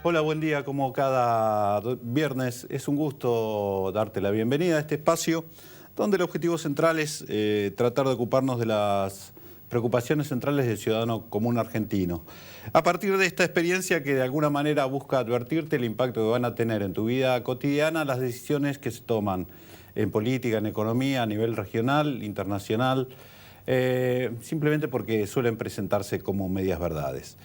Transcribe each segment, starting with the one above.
Hola, buen día. Como cada viernes, es un gusto darte la bienvenida a este espacio donde el objetivo central es tratar de ocuparnos de las preocupaciones centrales del ciudadano común argentino. A partir de esta experiencia que de alguna manera busca advertirte el impacto que van a tener en tu vida cotidiana las decisiones que se toman en política, en economía, a nivel regional, internacional, simplemente porque suelen presentarse como medias verdades.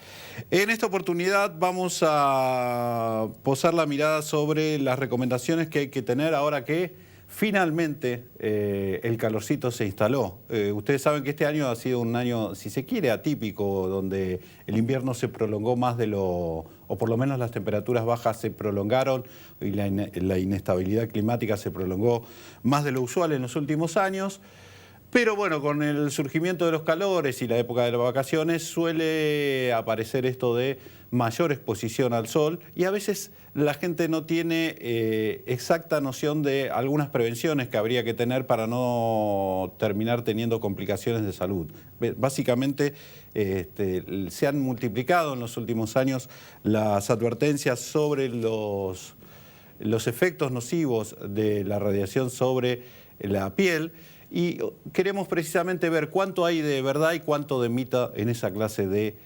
En esta oportunidad vamos a posar la mirada sobre las recomendaciones que hay que tener ahora que finalmente el calorcito se instaló. Ustedes saben que este año ha sido un año, si se quiere, atípico, donde el invierno se prolongó más de lo, o por lo menos las temperaturas bajas se prolongaron y la inestabilidad climática se prolongó más de lo usual en los últimos años. Pero bueno, con el surgimiento de los calores y la época de las vacaciones suele aparecer esto de mayor exposición al sol y a veces la gente no tiene exacta noción de algunas prevenciones que habría que tener para no terminar teniendo complicaciones de salud. Básicamente se han multiplicado en los últimos años las advertencias sobre los efectos nocivos de la radiación sobre la piel. Y queremos precisamente ver cuánto hay de verdad y cuánto de mito en esa clase de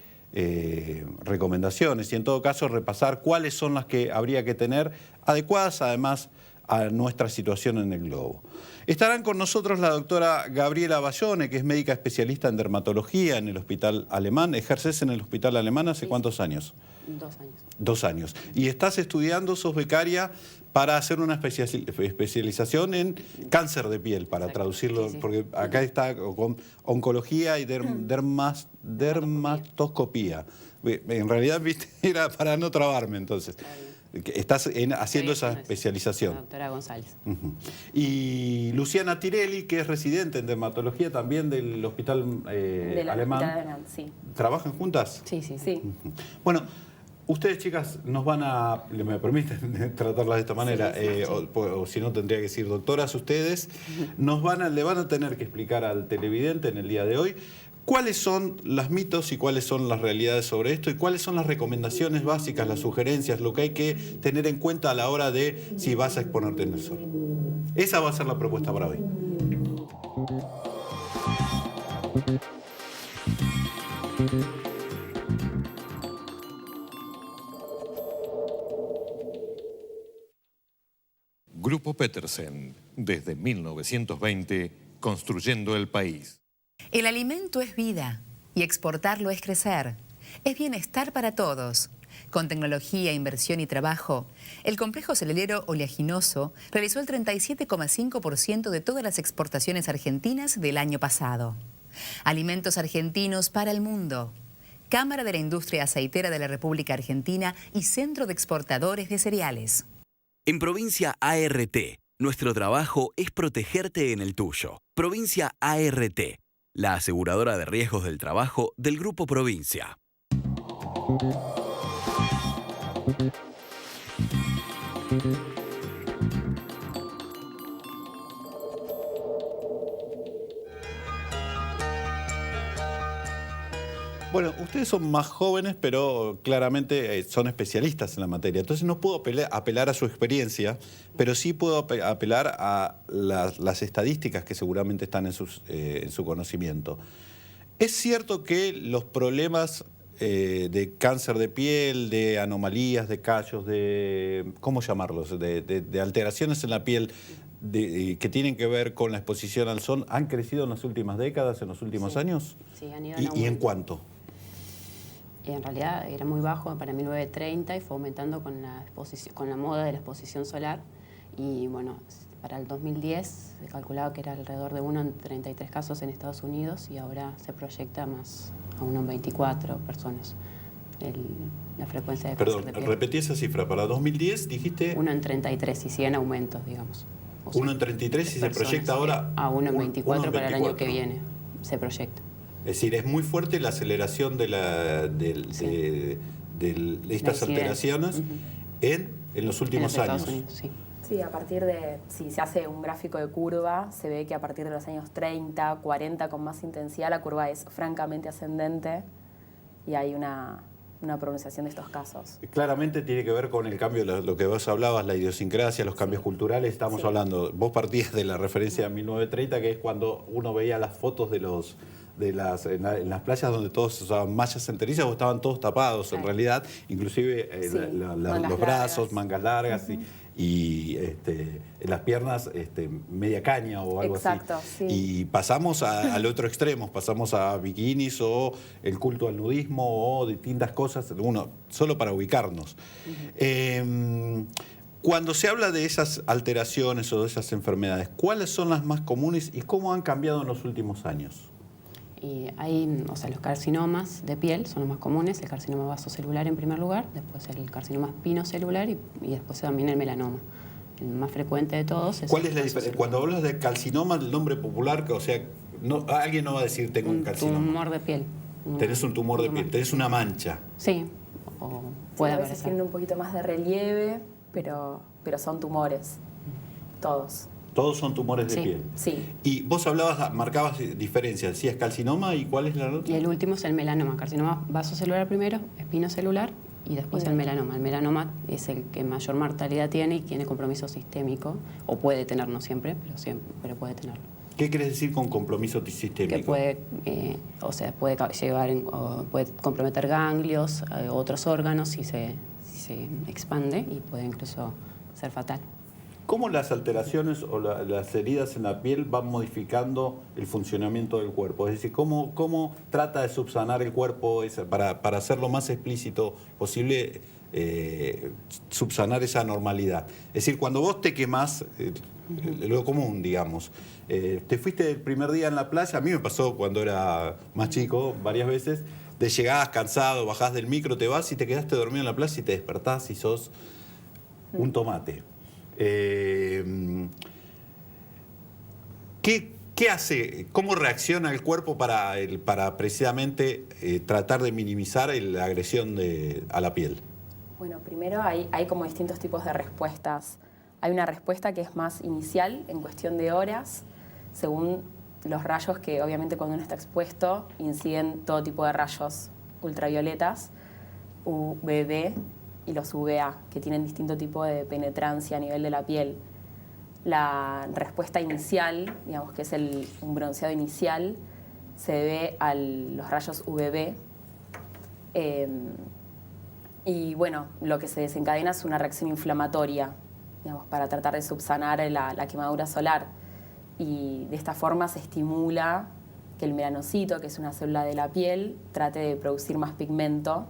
recomendaciones. Y en todo caso repasar cuáles son las que habría que tener adecuadas además a nuestra situación en el globo. Estarán con nosotros la doctora Gabriela Bayone, que es médica especialista en dermatología en el Hospital Alemán. ¿Ejerces en el Hospital Alemán hace cuántos años? 2 años. 2 años. Y estás estudiando, sos becaria para hacer una especialización en cáncer de piel, para traducirlo, sí. Porque acá está con oncología y dermatoscopía. En realidad, viste, era para no trabarme entonces. Estás haciendo esa especialización. La doctora González. Y Luciana Tirelli, que es residente en dermatología también del Hospital Alemán. Hospital Alemán, sí. ¿Trabajan juntas? Sí, sí. Bueno, ustedes, chicas, nos van a... ¿Me permiten tratarlas de esta manera? Sí. O si no, tendría que decir doctoras, ustedes le van a tener que explicar al televidente en el día de hoy cuáles son los mitos y cuáles son las realidades sobre esto y cuáles son las recomendaciones básicas, las sugerencias, lo que hay que tener en cuenta a la hora de si vas a exponerte en el sol. Esa va a ser la propuesta para hoy. Grupo Petersen, desde 1920, construyendo el país. El alimento es vida y exportarlo es crecer. Es bienestar para todos. Con tecnología, inversión y trabajo, el complejo cerealero oleaginoso realizó el 37,5% de todas las exportaciones argentinas del año pasado. Alimentos argentinos para el mundo. Cámara de la Industria Aceitera de la República Argentina y Centro de Exportadores de Cereales. En Provincia ART, nuestro trabajo es protegerte en el tuyo. Provincia ART, la aseguradora de riesgos del trabajo del Grupo Provincia. Bueno, ustedes son más jóvenes, pero claramente son especialistas en la materia. Entonces no puedo apelar a su experiencia, pero sí puedo apelar a las estadísticas que seguramente están en su conocimiento. ¿Es cierto que los problemas de cáncer de piel, de anomalías, de callos, de ¿cómo llamarlos? De alteraciones en la piel que tienen que ver con la exposición al sol han crecido en las últimas décadas, en los últimos años? Sí, han ido en aumento. ¿Y en cuánto? Y en realidad era muy bajo para 1930 y fue aumentando con la moda de la exposición solar. Y bueno, para el 2010 se calculaba que era alrededor de 1 en 33 casos en Estados Unidos y ahora se proyecta más a 1 en 24 personas la frecuencia de cáncer de piel. Repetí esa cifra. Para 2010 dijiste... 1 en 33 y 100 aumentos, digamos. 1 en 33 y se proyecta ahora... A 1 en 24 para el año que viene se proyecta. Es decir, es muy fuerte la aceleración de estas alteraciones en los últimos años. Unidos, sí. Sí, a partir de, si se hace un gráfico de curva, se ve que a partir de los años 30, 40, con más intensidad, la curva es francamente ascendente y hay una una pronunciación de estos casos. Claramente tiene que ver con el cambio, lo que vos hablabas, la idiosincrasia, los cambios culturales. Estamos hablando, vos partías de la referencia a 1930, que es cuando uno veía las fotos de en las playas donde todos usaban mallas enterizas o estaban todos tapados, en realidad, inclusive los brazos, mangas largas y en las piernas media caña o algo así. Sí. Y pasamos al otro extremo, pasamos a bikinis o el culto al nudismo o distintas cosas, solo para ubicarnos. Cuando se habla de esas alteraciones o de esas enfermedades, ¿cuáles son las más comunes y cómo han cambiado en los últimos años? Y hay, los carcinomas de piel son los más comunes, el carcinoma vasocelular en primer lugar, después el carcinoma espinocelular y después también el melanoma. El más frecuente de todos es... ¿Cuál es la diferencia? Cuando hablas de carcinoma, el nombre popular, o sea, alguien no va a decir tengo un carcinoma. Un tumor de piel. Tenés un tumor de piel, tenés una mancha. Sí, o puede a veces aparecer. tienen un poquito más de relieve, pero son tumores, todos. Todos son tumores de piel. Sí. Y vos marcabas diferencias, decías carcinoma y ¿cuál es la otra? Y el último es el melanoma, carcinoma vasocelular primero, espinocelular y después el melanoma. El melanoma es el que mayor mortalidad tiene y tiene compromiso sistémico, o puede tener, no siempre, pero puede tenerlo. ¿Qué querés decir con compromiso sistémico? Que puede, puede llevar, puede comprometer ganglios, otros órganos si se expande y puede incluso ser fatal. ¿Cómo las alteraciones o las heridas en la piel van modificando el funcionamiento del cuerpo? Es decir, ¿cómo trata de subsanar el cuerpo para hacer lo más explícito posible, subsanar esa normalidad? Es decir, cuando vos te quemás, lo común, digamos, te fuiste el primer día en la playa, a mí me pasó cuando era más chico varias veces, te llegabas cansado, bajás del micro, te vas y te quedaste dormido en la playa y te despertás y sos un tomate. ¿Qué hace? ¿Cómo reacciona el cuerpo para precisamente tratar de minimizar la agresión a la piel? Bueno, primero hay como distintos tipos de respuestas. Hay una respuesta que es más inicial, en cuestión de horas, según los rayos que obviamente cuando uno está expuesto inciden todo tipo de rayos ultravioletas, UVB y los UVA, que tienen distinto tipo de penetrancia a nivel de la piel. La respuesta inicial, digamos que es un bronceado inicial, se debe a los rayos UVB. Y bueno, lo que se desencadena es una reacción inflamatoria, digamos, para tratar de subsanar la quemadura solar. Y de esta forma se estimula que el melanocito, que es una célula de la piel, trate de producir más pigmento,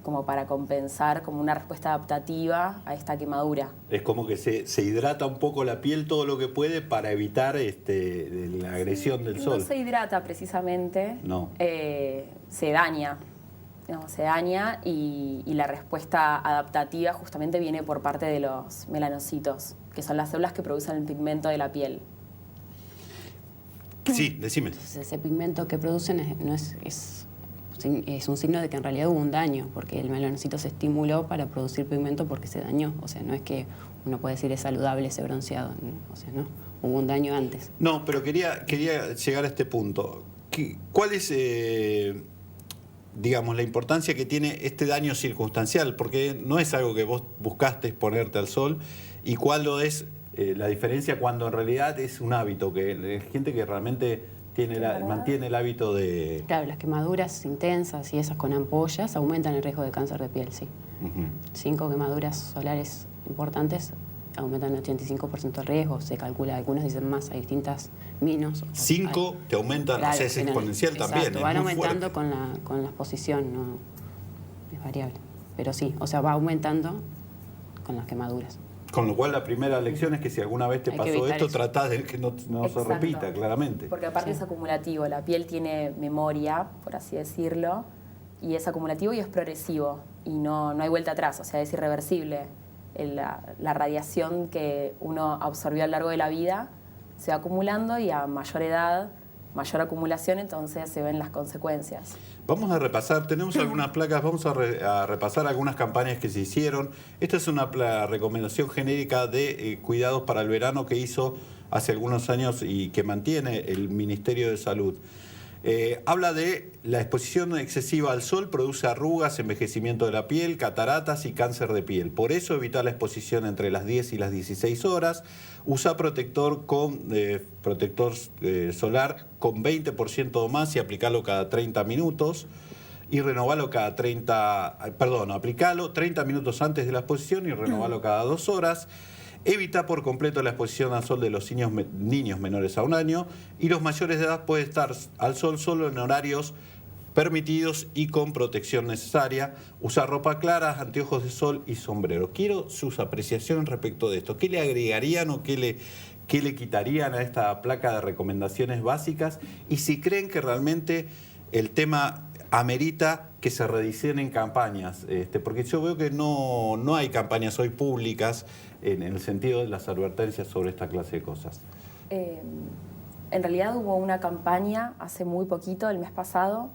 como para compensar como una respuesta adaptativa a esta quemadura. Es como que se hidrata un poco la piel todo lo que puede para evitar la agresión del sol. No se hidrata precisamente, no. Se daña. Digamos, se daña y la respuesta adaptativa justamente viene por parte de los melanocitos, que son las células que producen el pigmento de la piel. Sí, decime. Entonces, ese pigmento que producen es un signo de que en realidad hubo un daño, porque el melanocito se estimuló para producir pigmento porque se dañó. O sea, no es que uno puede decir es saludable ese bronceado. ¿No? O sea, no, hubo un daño antes. No, pero quería llegar a este punto. ¿Cuál es, digamos, la importancia que tiene este daño circunstancial? Porque no es algo que vos buscaste exponerte al sol. ¿Y cuál es la diferencia cuando en realidad es un hábito? Que hay gente que realmente mantiene el hábito de... Claro, las quemaduras intensas y esas con ampollas aumentan el riesgo de cáncer de piel, sí. 5 quemaduras solares importantes aumentan el 85% el riesgo, se calcula, algunos dicen más, hay distintas menos. 5 te aumentan, claro, o sea, es exponencial también. Exacto, van aumentando con la exposición, no es variable. Pero sí, o sea, va aumentando con las quemaduras. Con lo cual la primera lección es que si alguna vez te pasó esto, tratá de que no se repita, claramente. Porque aparte es acumulativo, la piel tiene memoria, por así decirlo, y es acumulativo y es progresivo, y no hay vuelta atrás, o sea, es irreversible. La radiación que uno absorbió a lo largo de la vida se va acumulando y a mayor edad, mayor acumulación, entonces se ven las consecuencias. Vamos a repasar, tenemos algunas placas, vamos a repasar algunas campañas que se hicieron. Esta es una recomendación genérica de cuidados para el verano que hizo hace algunos años y que mantiene el Ministerio de Salud. Habla de la exposición excesiva al sol produce arrugas, envejecimiento de la piel, cataratas y cáncer de piel. Por eso evita la exposición entre las 10 y las 16 horas. Usa protector solar con 20% o más y aplicarlo cada 30 minutos. Y renovarlo aplicalo 30 minutos antes de la exposición y renovarlo cada 2 horas. Evita por completo la exposición al sol de los niños menores a 1 año y los mayores de edad pueden estar al sol solo en horarios permitidos y con protección necesaria. Usar ropa clara, anteojos de sol y sombrero. Quiero sus apreciaciones respecto de esto. ¿Qué le agregarían o qué le quitarían a esta placa de recomendaciones básicas? Y si creen que realmente el tema amerita que se rediseñen campañas, porque yo veo que no hay campañas hoy públicas en el sentido de las advertencias sobre esta clase de cosas. En realidad hubo una campaña hace muy poquito, el mes pasado,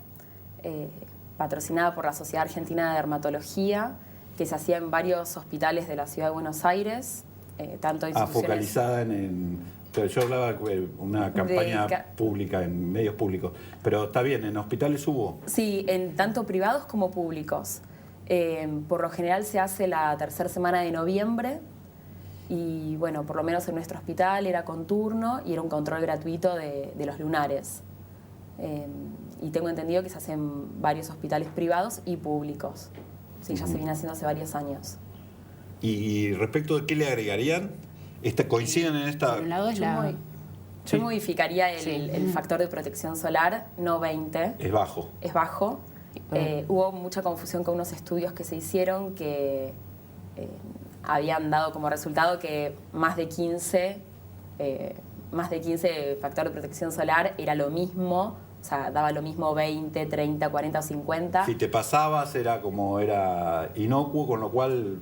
patrocinada por la Sociedad Argentina de Dermatología, que se hacía en varios hospitales de la ciudad de Buenos Aires, tanto instituciones... focalizada pero yo hablaba de una campaña pública, en medios públicos. Pero está bien, ¿en hospitales hubo? Sí, en tanto privados como públicos. Por lo general se hace la tercera semana de noviembre y, bueno, por lo menos en nuestro hospital era con turno y era un control gratuito de los lunares. Y tengo entendido que se hace en varios hospitales privados y públicos. Sí, ya se viene haciendo hace varios años. ¿Y respecto de qué le agregarían? ¿Coinciden en esta...? Por un lado es Yo modificaría el factor de protección solar, no 20. Es bajo. Es bajo. Hubo mucha confusión con unos estudios que se hicieron que habían dado como resultado que más de 15 factor de protección solar era lo mismo. O sea, daba lo mismo 20, 30, 40 o 50. Si te pasabas era inocuo, con lo cual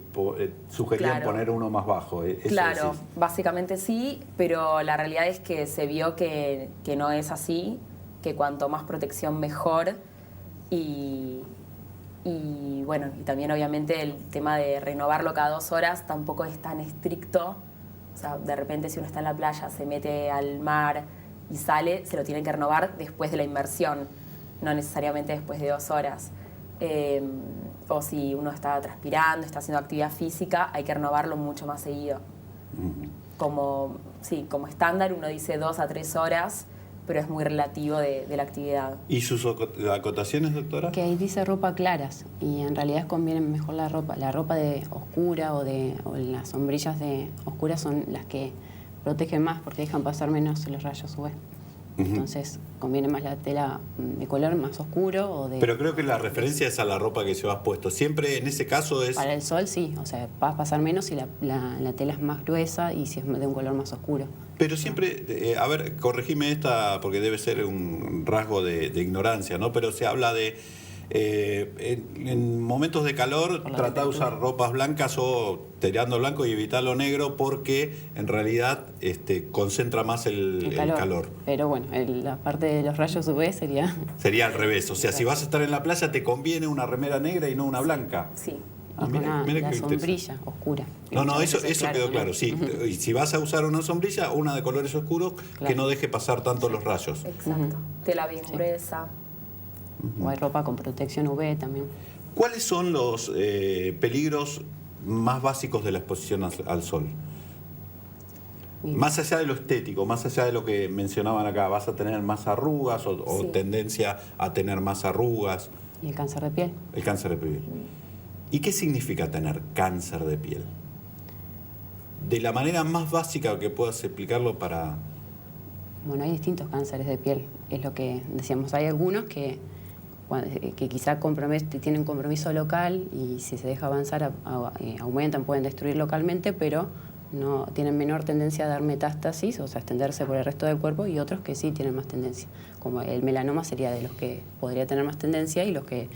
sugerían poner uno más bajo. Claro, básicamente sí, pero la realidad es que se vio que no es así, que cuanto más protección mejor. Y bueno, y también obviamente el tema de renovarlo cada 2 horas tampoco es tan estricto. O sea, de repente si uno está en la playa, se mete al mar y sale, se lo tienen que renovar después de la inmersión, no necesariamente después de 2 horas. O si uno está transpirando, está haciendo actividad física, hay que renovarlo mucho más seguido. Como estándar uno dice 2 a 3 horas, pero es muy relativo de la actividad. ¿Y sus acotaciones, doctora? Que ahí dice ropa claras y en realidad conviene mejor la ropa de oscura o las sombrillas de oscuras son las que protegen más porque dejan pasar menos los rayos UV. Entonces conviene más la tela de color más oscuro. Pero creo que la referencia es a la ropa que llevas puesto. Siempre en ese caso es... Para el sol sí, o sea, va a pasar menos si la tela es más gruesa y si es de un color más oscuro. Pero siempre, a ver, corregime esta porque debe ser un rasgo de ignorancia, ¿no? Pero se habla de... en momentos de calor tratar de usar ropas blancas o tirando blanco y evitar lo negro porque en realidad concentra más el calor. Pero bueno, la parte de los rayos UV sería al revés. O sea, si vas a estar en la playa te conviene una remera negra y no una blanca. Sí. La sombrilla oscura. No, eso quedó claro. Sí. Y si vas a usar una sombrilla, una de colores oscuros que no deje pasar tanto los rayos. Exacto. Tela bien gruesa. O hay ropa con protección UV también. ¿Cuáles son los peligros más básicos de la exposición al sol? Más allá de lo estético, más allá de lo que mencionaban acá, ¿vas a tener más arrugas o tendencia a tener más arrugas? ¿Y el cáncer de piel? El cáncer de piel. ¿Y qué significa tener cáncer de piel? De la manera más básica que puedas explicarlo para... Bueno, hay distintos cánceres de piel. Es lo que decíamos. Hay algunos que quizá tienen compromiso local y si se deja avanzar aumentan, pueden destruir localmente, pero no tienen menor tendencia a dar metástasis, o sea, extenderse por el resto del cuerpo, y otros que sí tienen más tendencia. Como el melanoma sería de los que podría tener más tendencia y los que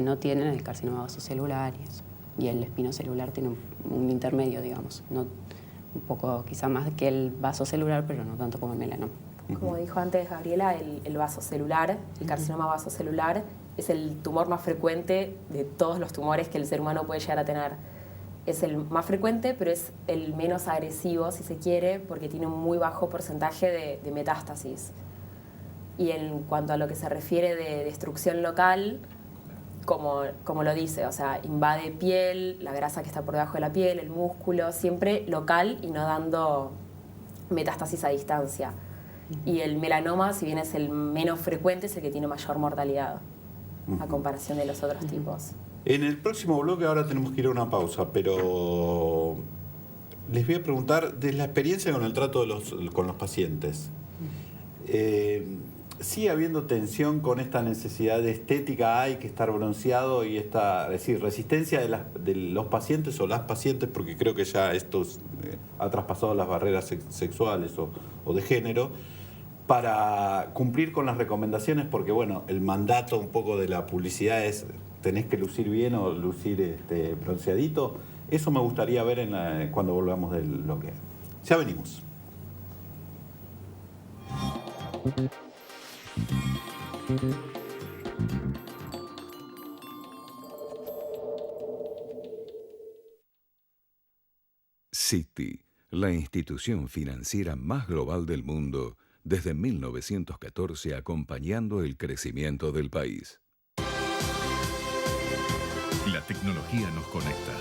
no tienen el carcinoma vasocelular y eso. Y el espinocelular tiene un intermedio, digamos, un poco quizá más que el vasocelular, pero no tanto como el melanoma. Como dijo antes Gabriela, el vasocelular, el carcinoma vasocelular, es el tumor más frecuente de todos los tumores que el ser humano puede llegar a tener. Es el más frecuente, pero es el menos agresivo, si se quiere, porque tiene un muy bajo porcentaje de metástasis. Y en cuanto a lo que se refiere de destrucción local, como lo dice, o sea, invade piel, la grasa que está por debajo de la piel, el músculo, siempre local y no dando metástasis a distancia. Y el melanoma, si bien es el menos frecuente, es el que tiene mayor mortalidad a comparación de los otros tipos. En el próximo bloque ahora tenemos que ir a una pausa, pero les voy a preguntar de la experiencia con el trato con los pacientes. ¿Sigue habiendo tensión con esta necesidad de estética? ¿Hay que estar bronceado y esta, es decir, resistencia de los pacientes o las pacientes, porque creo que ya esto ha traspasado las barreras sexuales o de género, para cumplir con las recomendaciones? Porque bueno, el mandato un poco de la publicidad es tenés que lucir bien o lucir bronceadito. Eso me gustaría ver cuando volvamos del bloque. Ya venimos. Citi, la institución financiera más global del mundo, desde 1914 acompañando el crecimiento del país. La tecnología nos conecta.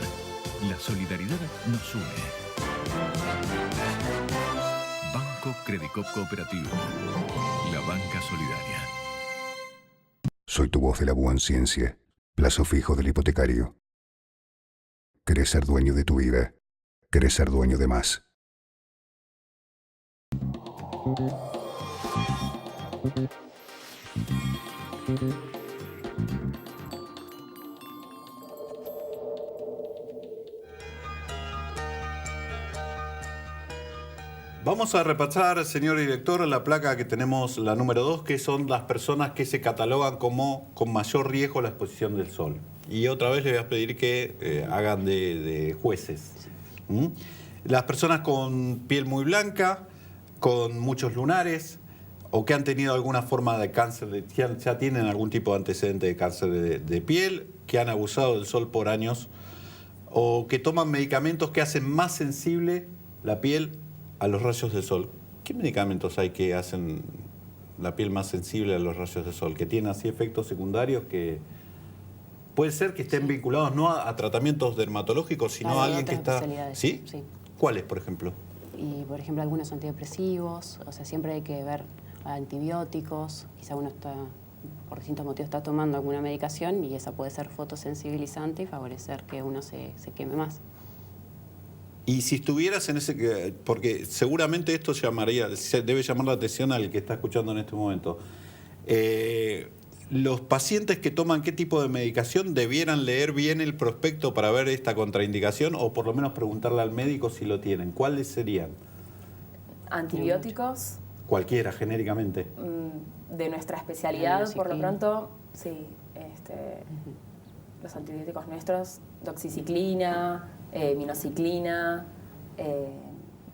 La solidaridad nos une. Banco Credicop Cooperativo. La banca solidaria. Soy tu voz de la Buan Ciencia, plazo fijo del hipotecario. ¿Querés ser dueño de tu vida? ¿Querés ser dueño de más? Vamos a repasar, señor director, la placa que tenemos, la número 2, que son las personas que se catalogan como con mayor riesgo a la exposición del sol. Y otra vez les voy a pedir que hagan de jueces. Las personas con piel muy blanca, con muchos lunares, o que han tenido alguna forma de cáncer, ya tienen algún tipo de antecedente de cáncer de piel, que han abusado del sol por años, o que toman medicamentos que hacen más sensible la piel a los rayos del sol. ¿Qué medicamentos hay que hacen la piel más sensible a los rayos del sol? Que tienen así efectos secundarios que puede ser que estén vinculados no a tratamientos dermatológicos, sino a alguien que está... ¿Sí? Sí. ¿Cuáles, por ejemplo? Y, por ejemplo, algunos antidepresivos, o sea, siempre hay que ver antibióticos, quizá uno está, por distintos motivos, está tomando alguna medicación y esa puede ser fotosensibilizante y favorecer que uno se queme más. Y si estuvieras en ese... Porque seguramente esto debe llamar la atención al que está escuchando en este momento. Los pacientes que toman qué tipo de medicación debieran leer bien el prospecto para ver esta contraindicación o por lo menos preguntarle al médico si lo tienen. ¿Cuáles serían? Antibióticos. Cualquiera, genéricamente. De nuestra especialidad, por lo pronto, sí. Los antibióticos nuestros, doxiciclina, minociclina,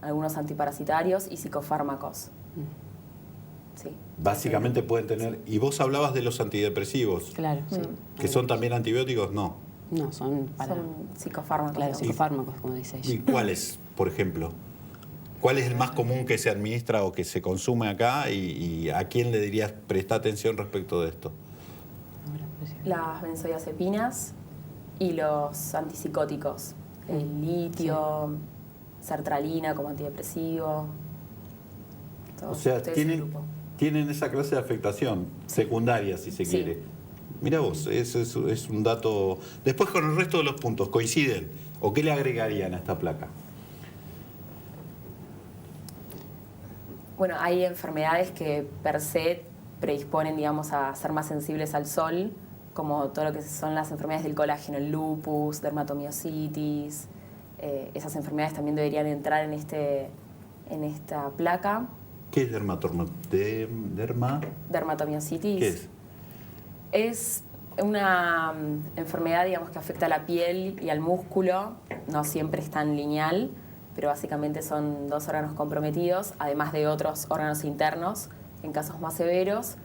algunos antiparasitarios y psicofármacos. Sí. Básicamente pueden tener... Y vos hablabas de los antidepresivos. Claro, sí. ¿Que son también antibióticos? No. No, son psicofármacos. Claro, psicofármacos, como dice ella. ¿Y cuáles, por ejemplo? ¿Cuál es el más común que se administra o que se consume acá y a quién le dirías presta atención respecto de esto? Las benzodiazepinas y los antipsicóticos. El litio, sertralina como antidepresivo. O sea, tienen esa clase de afectación secundaria, si se quiere. Mira vos, es un dato... Después con el resto de los puntos, ¿coinciden? ¿O qué le agregarían a esta placa? Bueno, hay enfermedades que per se predisponen, digamos, a ser más sensibles al sol, como todo lo que son las enfermedades del colágeno, el lupus, dermatomiositis. Esas enfermedades también deberían entrar en esta placa. ¿Qué es dermatomiositis? ¿Qué es? Es una enfermedad, digamos, que afecta a la piel y al músculo. No siempre es tan lineal, pero básicamente son dos órganos comprometidos, además de otros órganos internos, en casos más severos,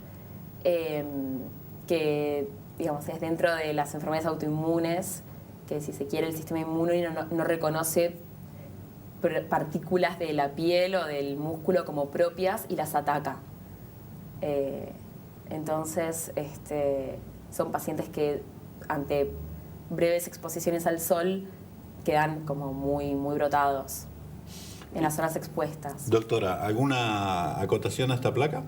que, digamos, es dentro de las enfermedades autoinmunes, que si se quiere el sistema inmune no reconoce partículas de la piel o del músculo como propias y las ataca. Entonces, son pacientes que ante breves exposiciones al sol quedan como muy, muy brotados en las zonas expuestas. Doctora, ¿alguna acotación a esta placa?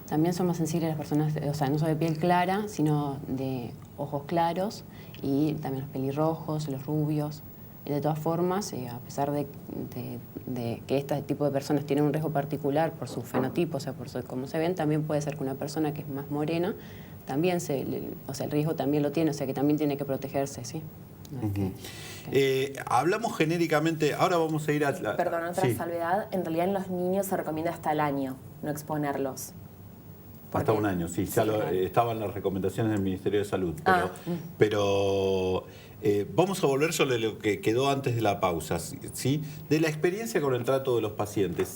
También son más sensibles las personas, o sea, no solo de piel clara, sino de ojos claros y también los pelirrojos, los rubios. Y de todas formas, a pesar de que este tipo de personas tienen un riesgo particular por su fenotipo, o sea, por cómo se ven, también puede ser que una persona que es más morena, también el riesgo también lo tiene, o sea, que también tiene que protegerse, ¿sí? No es hablamos genéricamente, ahora vamos a ir a... Perdón, otra salvedad, en realidad en los niños se recomienda hasta el año no exponerlos. Hasta un año, sí, ya estaban las recomendaciones del Ministerio de Salud. Pero vamos a volver sobre lo que quedó antes de la pausa, ¿sí? De la experiencia con el trato de los pacientes.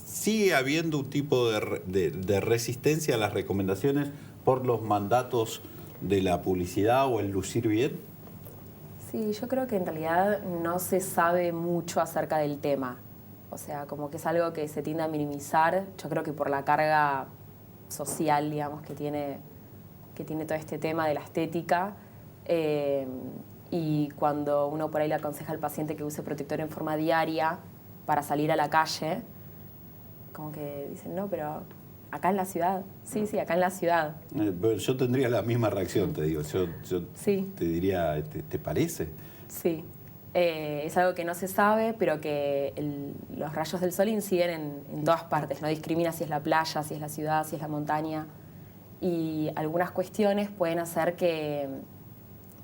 ¿Sigue habiendo un tipo de resistencia a las recomendaciones por los mandatos de la publicidad o el lucir bien? Sí, yo creo que en realidad no se sabe mucho acerca del tema. O sea, como que es algo que se tiende a minimizar. Yo creo que por la carga social, digamos, que tiene todo este tema de la estética. Y cuando uno por ahí le aconseja al paciente que use protector en forma diaria para salir a la calle, como que dicen, no, pero acá en la ciudad. Sí, acá en la ciudad. Yo tendría la misma reacción, te digo. Yo sí. Te diría, ¿te parece? Sí. Es algo que no se sabe, pero que los rayos del sol inciden en todas partes. No discrimina si es la playa, si es la ciudad, si es la montaña. Y algunas cuestiones pueden hacer que,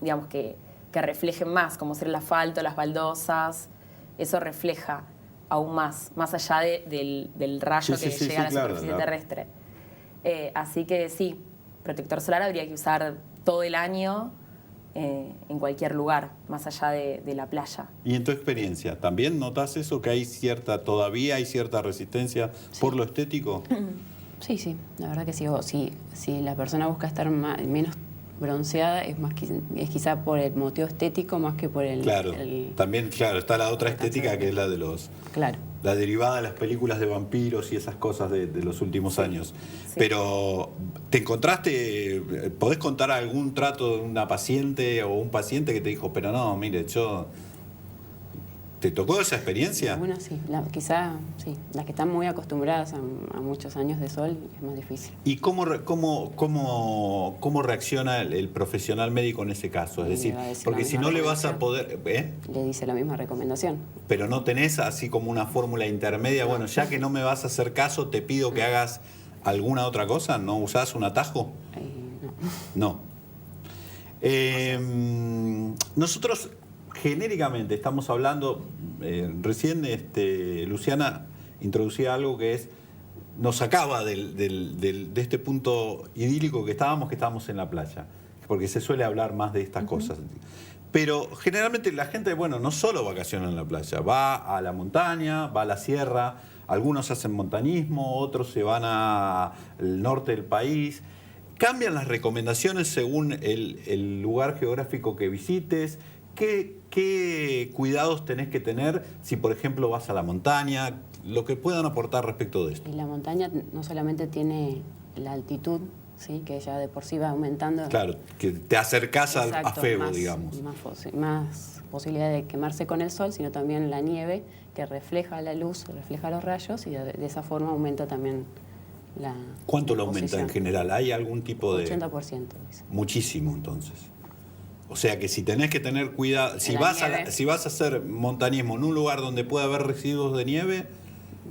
digamos, que reflejen más, como ser el asfalto, las baldosas. Eso refleja aún más allá del rayo que llega a la superficie terrestre. Así que sí, protector solar habría que usar todo el año en cualquier lugar, más allá de la playa. ¿Y en tu experiencia, también notas eso, que todavía hay cierta resistencia por lo estético? Sí, la verdad que sí. Si la persona busca estar menos bronceada, es quizá por el motivo estético más que por el... Claro, también está la otra estética que es la de los... Claro. La derivada de las películas de vampiros y esas cosas de los últimos años. Sí. Pero, ¿te encontraste, podés contar algún trato de una paciente o un paciente que te dijo, pero no, mire, ¿te tocó esa experiencia? Bueno, sí, quizá sí. Las que están muy acostumbradas a muchos años de sol es más difícil. ¿Y cómo reacciona el profesional médico en ese caso? Es decir, porque si no le vas a poder... Le dice la misma recomendación. Pero no tenés así como una fórmula intermedia, bueno, ya que no me vas a hacer caso, te pido que hagas alguna otra cosa, ¿no usás un atajo? No. Nosotros... Genéricamente estamos hablando, recién Luciana introducía algo que nos sacaba de este punto idílico que estábamos en la playa, porque se suele hablar más de estas cosas. Pero generalmente la gente, no solo vacaciona en la playa, va a la montaña, va a la sierra, algunos hacen montañismo, otros se van al norte del país. Cambian las recomendaciones según el lugar geográfico que visites. ¿Qué cuidados tenés que tener si, por ejemplo, vas a la montaña? Lo que puedan aportar respecto de esto. Y la montaña no solamente tiene la altitud, ¿sí? Que ya de por sí va aumentando. Claro, que te acercás a Febo, digamos. Más posibilidad de quemarse con el sol, sino también la nieve que refleja la luz, refleja los rayos y de esa forma aumenta también la... ¿Cuánto lo aumenta en general? ¿Hay algún tipo de...? 80%. Dice. Muchísimo, entonces. O sea que si tenés que tener cuidado, si vas a hacer montañismo en un lugar donde pueda haber residuos de nieve...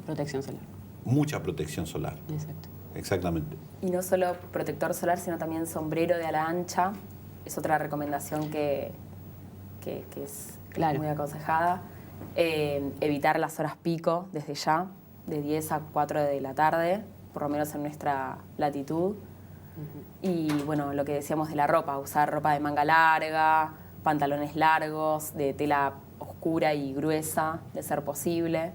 Protección solar. Mucha protección solar. Exacto. Exactamente. Y no solo protector solar, sino también sombrero de ala ancha. Es otra recomendación que es muy aconsejada. Evitar las horas pico desde ya, de 10 a 4 de la tarde, por lo menos en nuestra latitud. Y lo que decíamos de la ropa, usar ropa de manga larga, pantalones largos, de tela oscura y gruesa, de ser posible.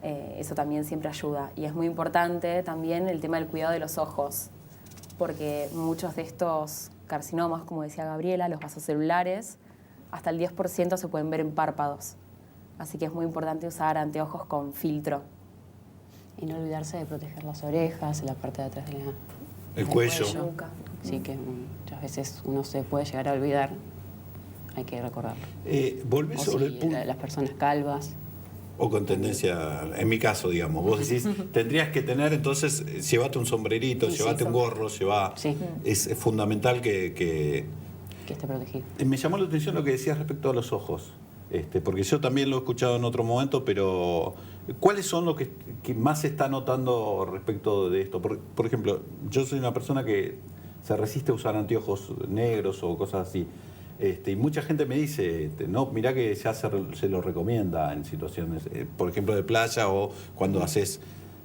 Eso también siempre ayuda. Y es muy importante también el tema del cuidado de los ojos, porque muchos de estos carcinomas, como decía Gabriela, los vasos celulares, hasta el 10% se pueden ver en párpados. Así que es muy importante usar anteojos con filtro Y no olvidarse de proteger las orejas, la parte de atrás del cuello. Nuca. Sí, que muchas veces uno se puede llegar a olvidar, hay que recordarlo. Volvés O sobre si el punto. las personas calvas. O con tendencia, en mi caso, digamos, vos decís, tendrías que tener, entonces, llévate un sombrerito, Sí, llévate sí, un gorro, Sí. Es fundamental que Que esté protegido. Me llamó la atención lo que decías respecto a los ojos, porque yo también lo he escuchado en otro momento, pero ¿cuáles son los que más se está notando respecto de esto? Por ejemplo, yo soy una persona que se resiste a usar anteojos negros o cosas así. Y mucha gente me dice, no, mirá que ya se lo recomienda en situaciones, por ejemplo, de playa o cuando haces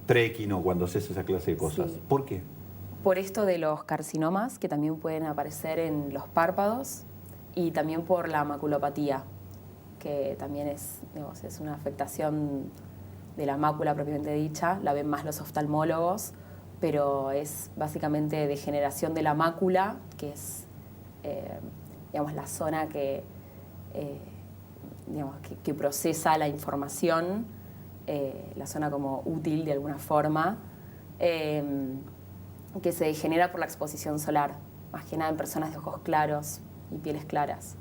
trekking o cuando haces esa clase de cosas. Sí. ¿Por qué? Por esto de los carcinomas, que también pueden aparecer en los párpados, y también por la maculopatía, que también es una afectación de la mácula propiamente dicha, la ven más los oftalmólogos, pero es básicamente degeneración de la mácula, que es la zona que procesa la información, la zona como útil de alguna forma, que se degenera por la exposición solar, más que nada en personas de ojos claros y pieles claras.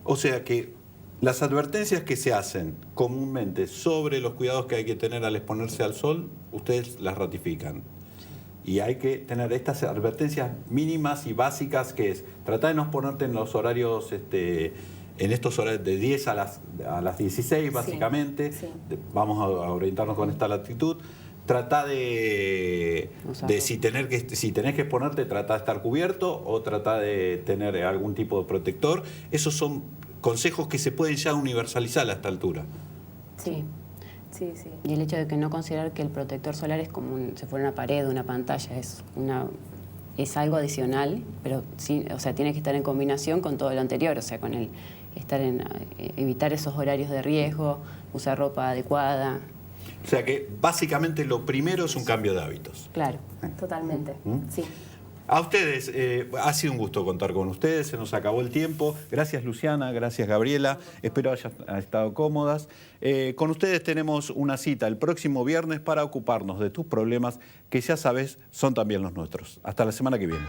O sea que las advertencias que se hacen comúnmente sobre los cuidados que hay que tener al exponerse al sol, ustedes las ratifican. Y hay que tener estas advertencias mínimas y básicas, que es tratar de no exponerte en los horarios, en estos horarios de 10 a las 16 básicamente. Sí. Vamos a orientarnos con esta latitud. Trata de si tenés que exponerte, trata de estar cubierto o trata de tener algún tipo de protector. Esos son consejos que se pueden ya universalizar a esta altura. Sí. Sí, sí. Y el hecho de que no considerar que el protector solar es como si fuera una pared, una pantalla, es algo adicional, pero sí, tiene que estar en combinación con todo lo anterior, con evitar esos horarios de riesgo, usar ropa adecuada. O sea que básicamente lo primero es un cambio de hábitos. Claro. Totalmente, sí. A ustedes, ha sido un gusto contar con ustedes, se nos acabó el tiempo. Gracias Luciana, gracias Gabriela, espero hayan estado cómodas. Con ustedes tenemos una cita el próximo viernes para ocuparnos de tus problemas, que ya sabes son también los nuestros. Hasta la semana que viene.